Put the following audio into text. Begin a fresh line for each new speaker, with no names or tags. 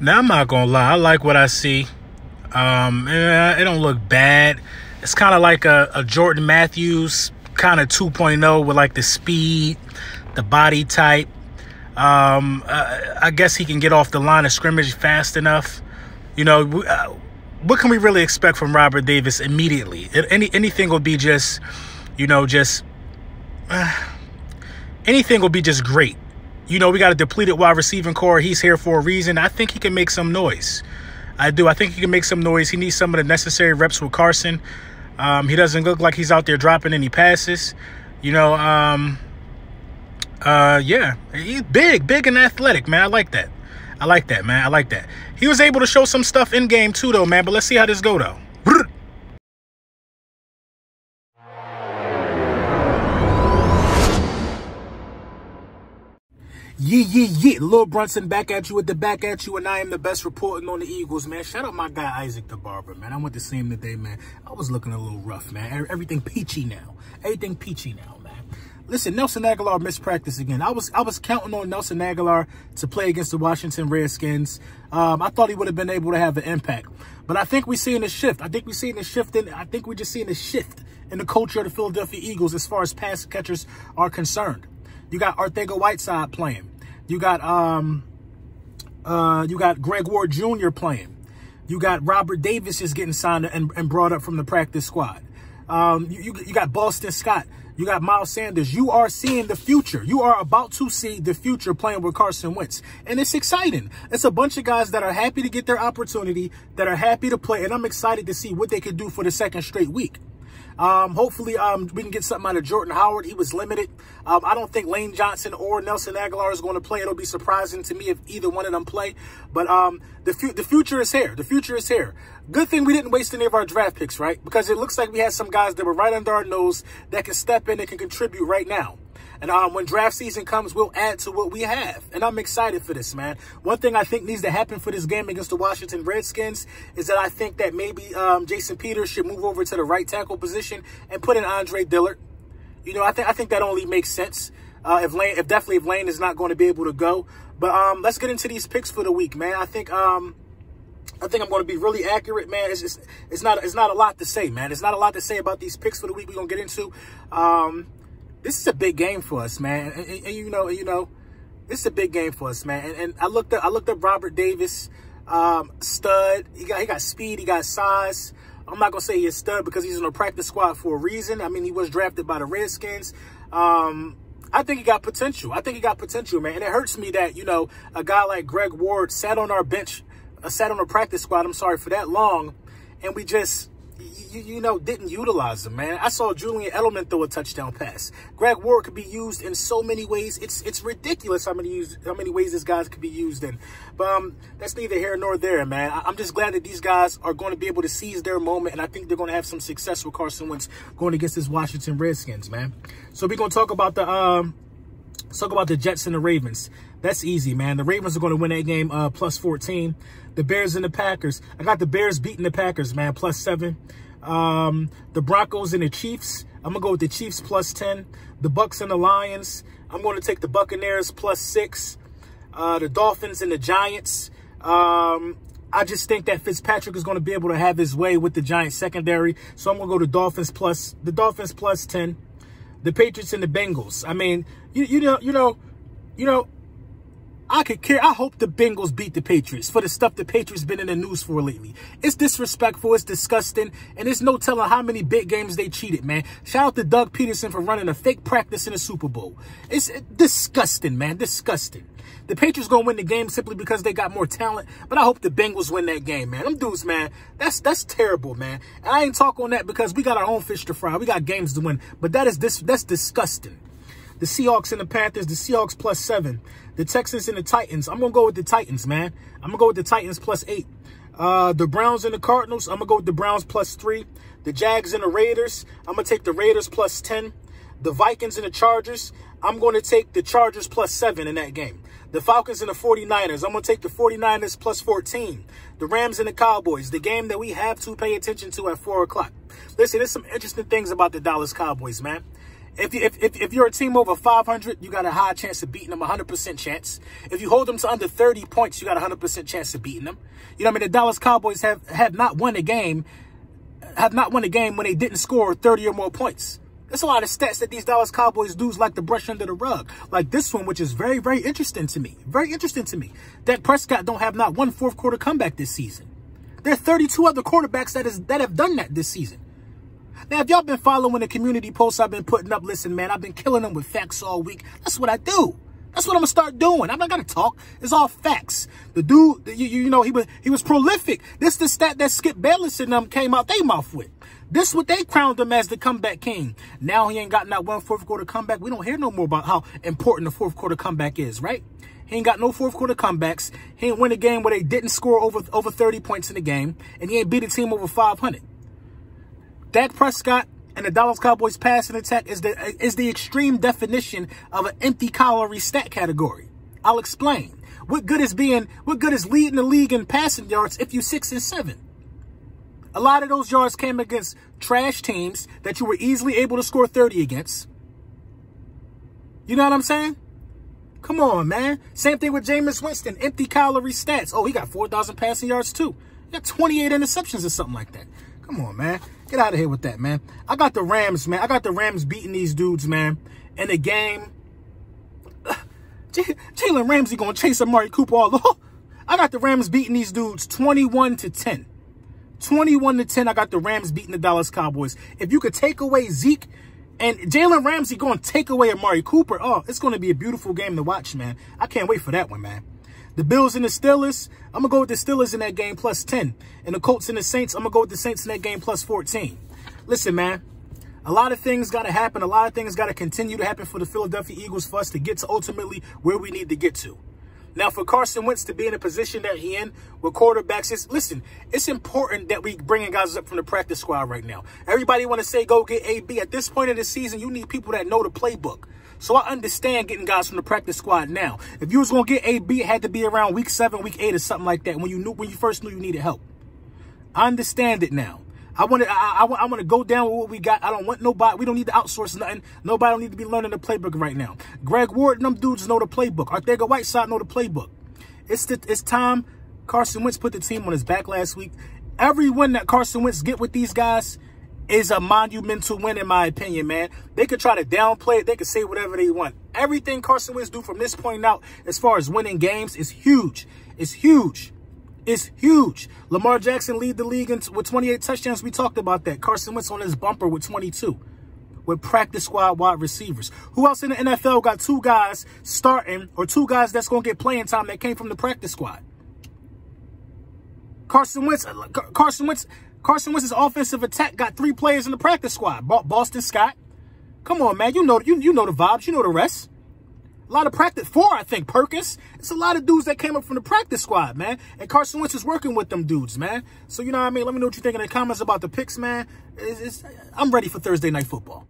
Now, I'm not going to lie. I like what I see. It don't look bad. It's kind of like a Jordan Matthews kind of 2.0 with like the speed, the body type. I guess he can get off the line of scrimmage fast enough. You know, what can we really expect from Robert Davis immediately? Anything will be just, you know, anything will be just great. You know, we got a depleted wide receiving core. He's here for a reason. I think he can make some noise. I do. I think he can make some noise. He needs some of the necessary reps with Carson. He doesn't look like he's out there dropping any passes. You know, yeah, he's big and athletic, man. I like that. I like that, man. I like that. He was able to show some stuff in game too, though, man. But let's see how this go, though. Yeah. Lil Brunson back at you with the back at you, and I am the best reporting on the Eagles, man. Shout out my guy Isaac the Barber, man. I went to see him today, man. I was looking a little rough, man. Everything peachy now. Everything peachy now, man. Listen, Nelson Aguilar missed practice again. I was counting on Nelson Aguilar to play against the Washington Redskins. I thought he would have been able to have an impact, but I think we're seeing a shift. I think we're just seeing a shift in the culture of the Philadelphia Eagles as far as pass catchers are concerned. You got Arcega-Whiteside playing. You got Greg Ward Jr. playing. You got Robert Davis is getting signed and brought up from the practice squad. You got Boston Scott. You got Miles Sanders. You are seeing the future. You are about to see the future playing with Carson Wentz. And it's exciting. It's a bunch of guys that are happy to get their opportunity, that are happy to play. And I'm excited to see what they could do for the second straight week. Hopefully, we can get something out of Jordan Howard. He was limited. I don't think Lane Johnson or Nelson Aguilar is going to play. It'll be surprising to me if either one of them play. But the future is here. The future is here. Good thing we didn't waste any of our draft picks, right? Because it looks like we had some guys that were right under our nose that can step in and can contribute right now. And when draft season comes, we'll add to what we have. And I'm excited for this, man. One thing I think needs to happen for this game against the Washington Redskins is that I think that maybe Jason Peters should move over to the right tackle position and put in Andre Dillard. You know, I think that only makes sense if Lane is not going to be able to go. But let's get into these picks for the week, man. I think I'm going to be really accurate, man. It's not a lot to say, man. It's not a lot to say about these picks for the week we're going to get into. This is a big game for us, man. And you know, this is a big game for us, man. And I looked up Robert Davis, stud. He got speed, he got size. I'm not gonna say he's a stud because he's in a practice squad for a reason. I mean, he was drafted by the Redskins. I think he got potential. I think he got potential, man. And it hurts me that, you know, a guy like Greg Ward sat on our bench, sat on the practice squad, I'm sorry, for that long, and we just, you know, didn't utilize him, man. I saw Julian Edelman throw a touchdown pass. Greg Ward could be used in so many ways. It's ridiculous how many ways this guy could be used in. But that's neither here nor there, man. I'm just glad that these guys are going to be able to seize their moment, and I think they're going to have some success with Carson Wentz going against this Washington Redskins, man. So we're going to talk about the Jets and the Ravens. That's easy, man. The Ravens are going to win that game plus 14. The Bears and the Packers. I got the Bears beating the Packers, man, plus 7. The Broncos and the Chiefs. I'm going to go with the Chiefs plus 10. The Bucks and the Lions. I'm going to take the Buccaneers plus 6. The Dolphins and the Giants. I just think that Fitzpatrick is going to be able to have his way with the Giants secondary. So I'm going to go to Dolphins plus 10. The Patriots and the Bengals. I mean, you know, I could care. I hope the Bengals beat the Patriots for the stuff the Patriots been in the news for lately. It's disrespectful. It's disgusting. And there's no telling how many big games they cheated, man. Shout out to Doug Peterson for running a fake practice in the Super Bowl. It's disgusting, man. Disgusting. The Patriots going to win the game simply because they got more talent. But I hope the Bengals win that game, man. Them dudes, man, that's terrible, man. And I ain't talking on that because we got our own fish to fry. We got games to win. But that's disgusting. The Seahawks and the Panthers, the Seahawks plus 7. The Texans and the Titans. I'm going to go with the Titans, man. I'm going to go with the Titans plus 8. The Browns and the Cardinals. I'm going to go with the Browns plus 3. The Jags and the Raiders. I'm going to take the Raiders plus 10. The Vikings and the Chargers. I'm going to take the Chargers plus 7 in that game. The Falcons and the 49ers. I'm going to take the 49ers plus 14. The Rams and the Cowboys. The game that we have to pay attention to at 4 o'clock. Listen, there's some interesting things about the Dallas Cowboys, man. If you're a team over 500, you got a high chance of beating them, 100% chance. If you hold them to under 30 points, you got a 100% chance of beating them. You know what I mean? The Dallas Cowboys have not won a game when they didn't score 30 or more points. There's a lot of stats that these Dallas Cowboys dudes like to brush under the rug. Like this one, which is very, very interesting to me. Very interesting to me. Dak Prescott don't have not one fourth quarter comeback this season. There are 32 other quarterbacks that have done that this season. Now, if y'all been following the community posts I've been putting up, listen, man, I've been killing them with facts all week. That's what I do. That's what I'm going to start doing. I'm not going to talk. It's all facts. The dude, you know, he was prolific. This the stat that Skip Bayless and them came out their mouth with. This what they crowned him as the comeback king. Now he ain't got not one fourth quarter comeback. We don't hear no more about how important the fourth quarter comeback is, right? He ain't got no fourth quarter comebacks. He ain't win a game where they didn't score over 30 points in the game. And he ain't beat a team over 500. Dak Prescott and the Dallas Cowboys passing attack is the extreme definition of an empty calorie stat category. I'll explain. What good is leading the league in passing yards if you 6 and 7? A lot of those yards came against trash teams that you were easily able to score 30 against. You know what I'm saying? Come on, man. Same thing with Jameis Winston. Empty calorie stats. Oh, he got 4,000 passing yards too. He got 28 interceptions or something like that. Come on, man. Get out of here with that, man. I got the Rams, man. I got the Rams beating these dudes, man. In a game. Jalen Ramsey going to chase Amari Cooper all over. I got the Rams beating these dudes 21-10. 21-10, I got the Rams beating the Dallas Cowboys. If you could take away Zeke and Jalen Ramsey going to take away Amari Cooper, oh, it's going to be a beautiful game to watch, man. I can't wait for that one, man. The Bills and the Steelers, I'm going to go with the Steelers in that game plus 10. And the Colts and the Saints, I'm going to go with the Saints in that game plus 14. Listen, man, a lot of things got to happen. A lot of things got to continue to happen for the Philadelphia Eagles for us to get to ultimately where we need to get to. Now, for Carson Wentz to be in a position that he in with quarterbacks, listen, it's important that we bringing guys up from the practice squad right now. Everybody want to say go get AB. At this point in the season, you need people that know the playbook. So I understand getting guys from the practice squad now. If you was going to get AB, it had to be around week 7, week 8 or something like that when you first knew you needed help. I understand it now. I want to go down with what we got. I don't want nobody. We don't need to outsource nothing. Nobody don't need to be learning the playbook right now. Greg Ward and them dudes know the playbook. Arthega Whiteside know the playbook. It's time. Carson Wentz put the team on his back last week. Every win that Carson Wentz get with these guys is a monumental win, in my opinion, man. They could try to downplay it. They could say whatever they want. Everything Carson Wentz do from this point out as far as winning games is huge. It's huge. It's huge. Lamar Jackson lead the league with 28 touchdowns. We talked about that. Carson Wentz on his bumper with 22. With practice squad wide receivers. Who else in the NFL got 2 guys starting or 2 guys that's going to get playing time that came from the practice squad? Carson Wentz's offensive attack got 3 players in the practice squad. Boston Scott. Come on, man. You know the vibes. You know the rest. A lot of practice. 4, I think. Perkins. It's a lot of dudes that came up from the practice squad, man. And Carson Wentz is working with them dudes, man. So, you know what I mean? Let me know what you think in the comments about the picks, man. I'm ready for Thursday Night Football.